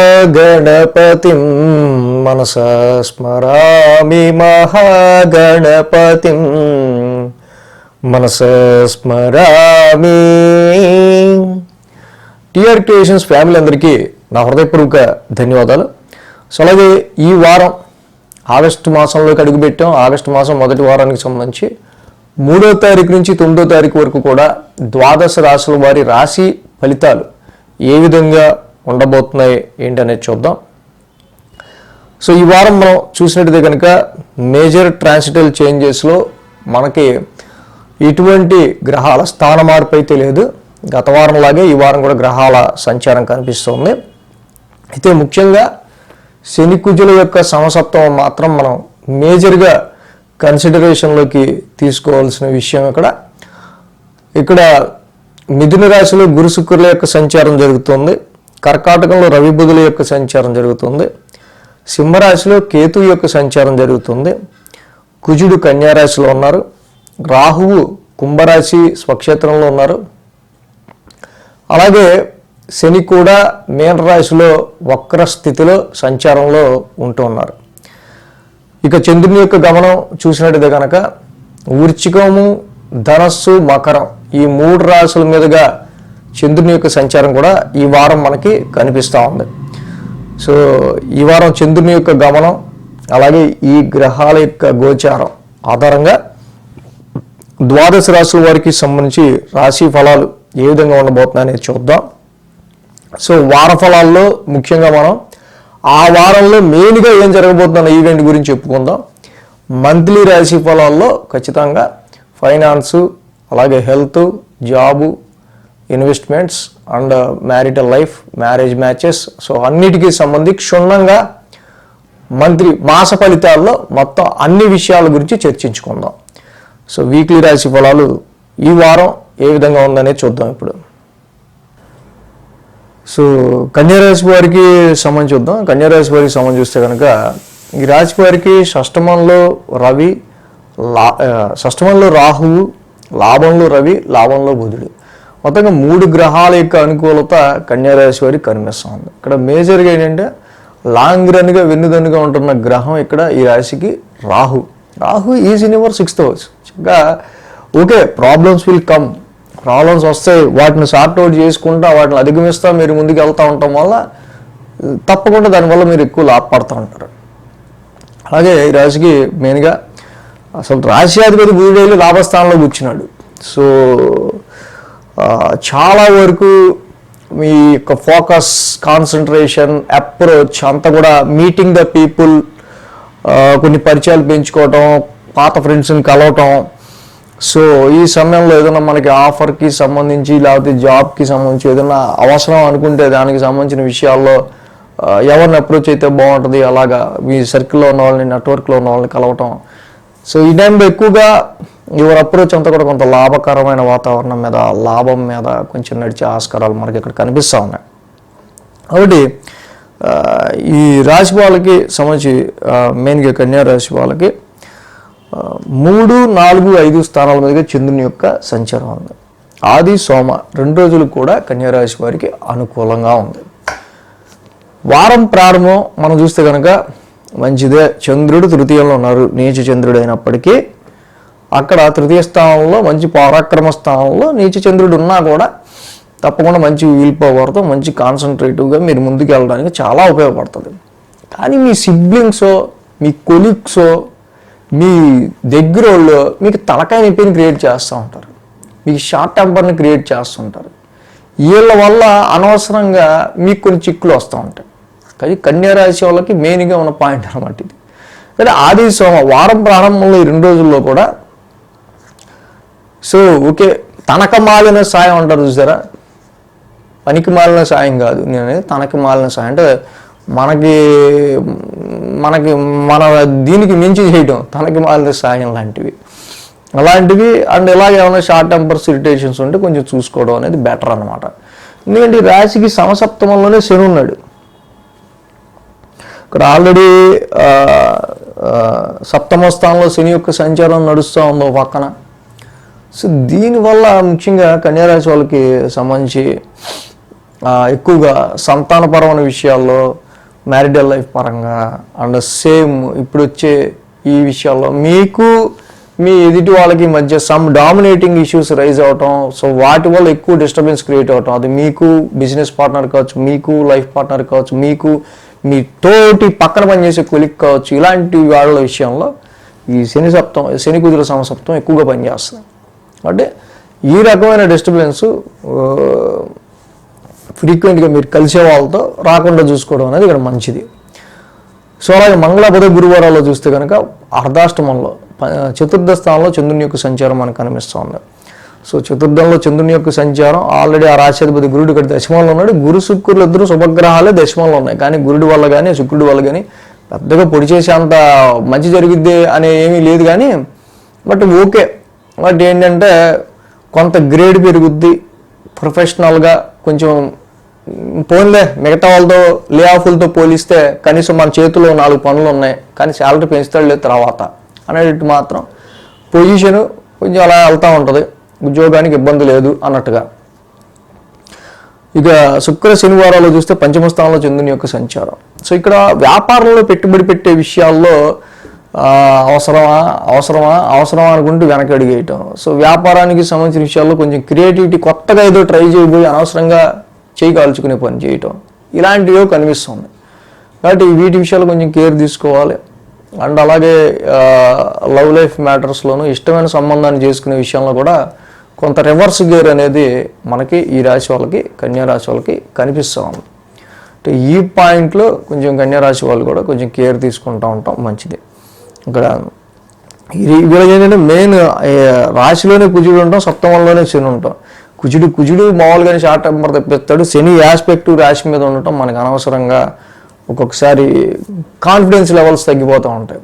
మహాగణపతిం మనసా స్మరామి మహాగణపతిం మనసా స్మరామి. TR creations family అందరికీ నా హృదయపూర్వక ధన్యవాదాలు. సో అలాగే ఈ వారం ఆగస్టు మాసంలోకి అడుగుపెట్టాం. ఆగస్టు మాసం మొదటి వారానికి సంబంధించి 3వ తారీఖు నుంచి 9వ తారీఖు వరకు కూడా ద్వాదశ రాశుల వారి రాశి ఫలితాలు ఏ విధంగా ఉండబోతున్నాయి ఏంటనేది చూద్దాం. సో ఈ వారం మనం చూసినట్టయితే కనుక మేజర్ ట్రాన్సిటల్ చేంజెస్లో మనకి ఎటువంటి గ్రహాల స్థాన మార్పు అయితే లేదు. గత వారంలాగే ఈ వారం కూడా గ్రహాల సంచారం కనిపిస్తుంది. అయితే ముఖ్యంగా శని కుజుల యొక్క సమసప్తమం మాత్రం మనం మేజర్గా కన్సిడరేషన్లోకి తీసుకోవాల్సిన విషయం. ఇక్కడ మిథున రాశిలో గురు శుక్రుల యొక్క సంచారం జరుగుతుంది. కర్కాటకంలో రవి బుధుల యొక్క సంచారం జరుగుతుంది. సింహరాశిలో కేతు యొక్క సంచారం జరుగుతుంది. కుజుడు కన్యారాశిలో ఉన్నారు. రాహువు కుంభరాశి స్వక్షేత్రంలో ఉన్నారు. అలాగే శని కూడా మీనరాశిలో వక్ర స్థితిలో సంచారంలో ఉంటూ ఉన్నారు. ఇక చంద్రుని యొక్క గమనం చూసినట్టయితే కనుక వృశ్చికము, ధనస్సు, మకరం ఈ 3 రాశుల మీదుగా చంద్రుని యొక్క సంచారం కూడా ఈ వారం మనకి కనిపిస్తూ ఉంది. సో ఈ వారం చంద్రుని యొక్క గమనం అలాగే ఈ గ్రహాల యొక్క గోచారం ఆధారంగా ద్వాదశ రాశుల వారికి సంబంధించి రాశి ఫలాలు ఏ విధంగా ఉండబోతున్నాయనేది చూద్దాం. సో వార ఫలాల్లో ముఖ్యంగా మనం ఆ వారంలో మెయిన్గా ఏం జరగబోతున్న ఈవెంట్ గురించి చెప్పుకుందాం. మంత్లీ రాశి ఫలాల్లో ఖచ్చితంగా ఫైనాన్సు, అలాగే health, job, investments and marital life, marriage matches, so అన్నిటికీ సంబంధించి క్షుణ్ణంగా మంత్లీ మాస ఫలితాల్లో మొత్తం అన్ని విషయాల గురించి చర్చించుకుందాం. సో వీక్లీ రాశి ఫలాలు ఈ వారం ఏ విధంగా ఉందనేది చూద్దాం ఇప్పుడు. సో కన్యారాశి వారికి సంబంధించి చూద్దాం. కన్యారాశి వారికి సంబంధించి చూస్తే కనుక ఈ రాశి వారికి షష్టమంలో రాహువు, లాభంలో రవి, లాభంలో బుధుడు, మొత్తంగా 3 గ్రహాల యొక్క అనుకూలత కన్యారాశి వారికి కనిపిస్తుంది. ఇక్కడ మేజర్గా ఏంటంటే లాంగ్ రన్గా వెన్నుదన్నుగా ఉంటున్న గ్రహం ఇక్కడ ఈ రాశికి Rahu is in your 6th house. ఇంకా okay, problems will come, problems వస్తాయి, వాటిని సార్ట్ అవుట్ చేసుకుంటా వాటిని అధిగమిస్తూ మీరు ముందుకు వెళ్తూ ఉండటం వల్ల తప్పకుండా దానివల్ల మీరు ఎక్కువ లాభపడుతూ ఉంటారు. అలాగే ఈ రాశికి మెయిన్గా అసలు రాశ్యాధిపతి బుధుడు లాభస్థానంలో కూర్చున్నాడు. సో చాలా వరకు మీ యొక్క ఫోకస్, కాన్సన్ట్రేషన్, అప్రోచ్ అంతా కూడా మీటింగ్ ద పీపుల్, కొన్ని పరిచయాలు పెంచుకోవటం, పాత ఫ్రెండ్స్ని కలవటం. సో ఈ సమయంలో ఏదైనా మనకి ఆఫర్కి సంబంధించి లేకపోతే జాబ్కి సంబంధించి ఏదైనా అవసరం అనుకుంటే దానికి సంబంధించిన విషయాల్లో ఎవరిని అప్రోచ్ అయితే బాగుంటుంది, అలాగా మీ సర్కిల్లో ఉన్న వాళ్ళని, నెట్వర్క్లో ఉన్న వాళ్ళని కలవటం. సో ఈ టైంలో ఎక్కువగా యువర్ అప్రోచ్ అంతా కూడా కొంత లాభకరమైన వాతావరణం మీద, లాభం మీద కొంచెం నడిచే ఆస్కారాలు మనకి ఇక్కడ కనిపిస్తూ ఉన్నాయి. కాబట్టి ఈ రాశి వాళ్ళకి సంబంధించి మెయిన్గా కన్యా రాశి వాళ్ళకి 3, 4, 5 స్థానాల మీదుగా చంద్రుని యొక్క సంచారం ఉంది. ఆది, సోమ 2 రోజులు కూడా కన్యా రాశి వారికి అనుకూలంగా ఉంది. వారం ప్రారంభం మనం చూస్తే కనుక మంచిదే. చంద్రుడు తృతీయంలో ఉన్నారు, నీచ చంద్రుడు అయినప్పటికీ అక్కడ తృతీయ స్థానంలో మంచి పరాక్రమ స్థానంలో నీచ చంద్రుడు ఉన్నా కూడా తప్పకుండా మంచి వీల్ పవర్తో మంచి కాన్సన్ట్రేటివ్గా మీరు ముందుకు వెళ్ళడానికి చాలా ఉపయోగపడుతుంది. కానీ మీ సిబ్లింగ్సో, మీ కొలీగ్సో, మీ దగ్గర వాళ్ళు మీకు తలకాయ నొప్పిని క్రియేట్ చేస్తూ ఉంటారు, మీకు షార్ట్ టెంపర్ని క్రియేట్ చేస్తుంటారు. వీళ్ళ వల్ల అనవసరంగా మీకు కొన్ని చిక్కులు వస్తూ ఉంటాయి. కానీ కన్యా రాశి వాళ్ళకి మెయిన్గా ఉన్న పాయింట్ అనమాట ఇది. కానీ ఆది, సోమ వారం ప్రారంభంలో ఈ 2 రోజుల్లో కూడా సో ఓకే, తనక మాలిన సాయం అంటారు చూసారా, పనికి మాలిన సాయం కాదు నేను అనేది, తనకి మాలిన సాయం అంటే మనకి మన దీనికి మించి చేయటం, తనకి మాలిన సాయం అలాంటివి. అండ్ ఇలాగే ఏమైనా షార్ట్ టెంపర్స్, ఇరిటేషన్స్ ఉంటే కొంచెం చూసుకోవడం అనేది బెటర్ అనమాట. ఎందుకంటే ఈ రాశికి సమసప్తమంలోనే శని ఉన్నాడు. ఇక్కడ ఆల్రెడీ 7వ స్థానంలో శని యొక్క సంచారం నడుస్తూ ఉందో పక్కన. సో దీనివల్ల ముఖ్యంగా కన్యారాశి వాళ్ళకి సంబంధించి ఎక్కువగా సంతానపరమైన విషయాల్లో, మ్యారిటల్ లైఫ్ పరంగా అండ్ సేమ్ ఇప్పుడు వచ్చే ఈ విషయాల్లో మీకు మీ ఎదుటి వాళ్ళకి మధ్య సమ్ డామినేటింగ్ ఇష్యూస్ రైజ్ అవటం, సో వాటి వల్ల ఎక్కువ డిస్టర్బెన్స్ క్రియేట్ అవటం, అది మీకు బిజినెస్ పార్ట్నర్ కావచ్చు, మీకు లైఫ్ పార్ట్నర్ కావచ్చు, మీకు మీ తోటి పక్కన పనిచేసే కొలిక్ కావచ్చు, ఇలాంటి వాళ్ళ విషయంలో ఈ శని కుజుల సమసప్తం ఎక్కువగా పనిచేస్తుంది. అంటే ఈ రకమైన డిస్టర్బెన్స్ ఫ్రీక్వెంట్గా మీరు కలిసే వాళ్ళతో రాకుండా చూసుకోవడం అనేది ఇక్కడ మంచిది. సో అలాగే మంగళ బుధ గురువారాల్లో చూస్తే కనుక అర్ధాష్టమంలో చతుర్థ స్థానంలో చంద్రుని యొక్క సంచారం మనకు కనిపిస్తుంది. సో చతుర్థంలో చంద్రుని యొక్క సంచారం ఆల్రెడీ ఆ రాశాధిపతి గురుడు ఇక్కడ దశమంలో ఉన్నాడు. గురు శుక్రులు ఇద్దరు శుభగ్రహాలే దశమంలో ఉన్నాయి, కానీ గురుడి వల్ల కానీ శుక్రుడి వల్ల కానీ పెద్దగా పొడి చేసే అంత మంచి జరిగిద్ది అనే ఏమీ లేదు. కానీ బట్ ఓకే, బట్ ఏంటంటే కొంత గ్రేడ్ పెరుగుద్ది, ప్రొఫెషనల్గా కొంచెం పోన్లే మిగతా వాళ్ళతో లే ఆఫ్లతో పోలిస్తే కనీసం మన చేతిలో 4 పనులు ఉన్నాయి, కానీ శాలరీ పెంచుతాడు లేదు తర్వాత అనేది మాత్రం పొజిషను కొంచెం అలా వెళ్తూ ఉంటుంది, ఉద్యోగానికి ఇబ్బంది లేదు అన్నట్టుగా. ఇక శుక్ర శనివారాలు చూస్తే పంచమ స్థానంలో చంద్రుని యొక్క సంచారం. సో ఇక్కడ వ్యాపారంలో పెట్టుబడి పెట్టే విషయాల్లో అవసరమా అనుకుంటూ వెనక అడిగేయటం. సో వ్యాపారానికి సంబంధించిన విషయాల్లో కొంచెం క్రియేటివిటీ, కొత్తగా ఏదో ట్రై చేయబోయి అనవసరంగా చేయి కాల్చుకునే పని చేయటం, ఇలాంటివో కనిపిస్తుంది. కాబట్టి వీటి విషయాలు కొంచెం కేర్ తీసుకోవాలి. అండ్ అలాగే లవ్ లైఫ్ మ్యాటర్స్లోనూ ఇష్టమైన సంబంధాన్ని చేసుకునే విషయంలో కూడా కొంత రివర్స్ గేర్ అనేది మనకి ఈ రాశి వాళ్ళకి, కన్యా రాశి వాళ్ళకి కనిపిస్తూ ఉంది. అంటే ఈ పాయింట్లో కొంచెం కన్యా రాశి వాళ్ళు కూడా కొంచెం కేర్ తీసుకుంటూ ఉంటాం మంచిది. ఇక్కడ వీళ్ళకి ఏంటంటే మెయిన్ రాశిలోనే కుజుడు ఉంటాం, సప్తమంలోనే శని ఉంటాం. కుజుడు మామూలుగానే షార్ట్ టెంపర్ తెప్పిస్తాడు. శని ఆస్పెక్ట్ రాశి మీద ఉండటం మనకు అనవసరంగా ఒక్కొక్కసారి కాన్ఫిడెన్స్ లెవెల్స్ తగ్గిపోతూ ఉంటాయి.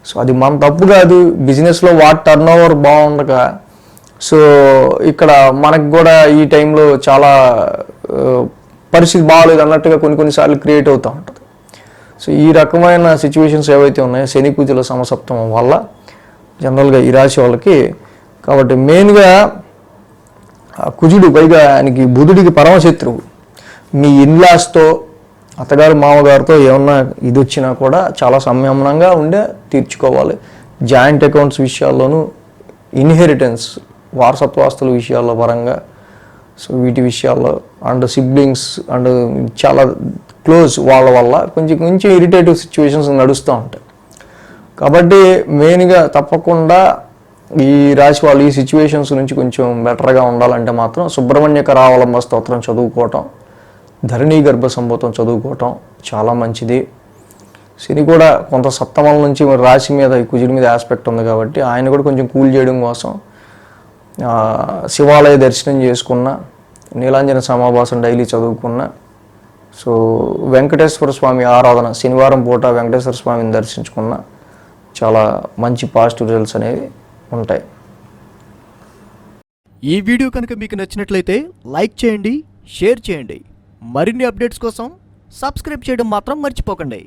సో అది మన తప్పు కాదు, బిజినెస్లో వాట్ టర్న్ ఓవర్ బాగుండక సో ఇక్కడ మనకు కూడా ఈ టైంలో చాలా పరిస్థితి బాగాలేదు అన్నట్టుగా కొన్నిసార్లు క్రియేట్ అవుతూ ఉంటుంది. సో ఈ రకమైన సిచ్యువేషన్స్ ఏవైతే ఉన్నాయో శని కుజుల సమసప్తం వల్ల జనరల్గా ఈ రాశి వాళ్ళకి, కాబట్టి మెయిన్గా కుజుడు పైగా ఆయనకి బుధుడికి పరమశత్రువు. మీ ఇన్లాస్తో, అత్తగారు మామగారితో ఏమన్నా ఇది వచ్చినా కూడా చాలా సంయమనంగా ఉండే తీర్చుకోవాలి. జాయింట్ అకౌంట్స్ విషయాల్లోనూ, ఇన్హెరిటెన్స్ వారసత్వాస్తుల విషయాల్లో పరంగా, సో వీటి విషయాల్లో అండ్ సిబ్లింగ్స్ అండ్ చాలా క్లోజ్ వాళ్ళ వల్ల కొంచెం ఇరిటేటివ్ సిచ్యువేషన్స్ నడుస్తూ ఉంటాయి. కాబట్టి మెయిన్గా తప్పకుండా ఈ రాశి వాళ్ళు ఈ సిచ్యువేషన్స్ నుంచి కొంచెం బెటర్గా ఉండాలంటే మాత్రం సుబ్రహ్మణ్య కరావలంబ స్తోత్రం చదువుకోవటం, ధరణీ గర్భ సంభూతం చదువుకోవటం చాలా మంచిది. శని కూడా కొంత సప్తమం నుంచి రాశి మీద, ఈ కుజుడి మీద ఆస్పెక్ట్ ఉంది కాబట్టి ఆయన కూడా కొంచెం కూల్ చేయడం కోసం శివాలయ దర్శనం చేసుకున్న, నీలాంజన సమాభాసం డైలీ చదువుకున్న, సో వెంకటేశ్వర స్వామి ఆరాధన శనివారం పూట వెంకటేశ్వర స్వామిని దర్శించుకున్న చాలా మంచి పాజిటివ్ రిజల్ట్స్ అనేవి ఉంటాయి. ఈ వీడియో కనుక మీకు నచ్చినట్లయితే లైక్ చేయండి, షేర్ చేయండి. మరిన్ని అప్డేట్స్ కోసం సబ్స్క్రైబ్ చేయడం మాత్రం మర్చిపోకండి.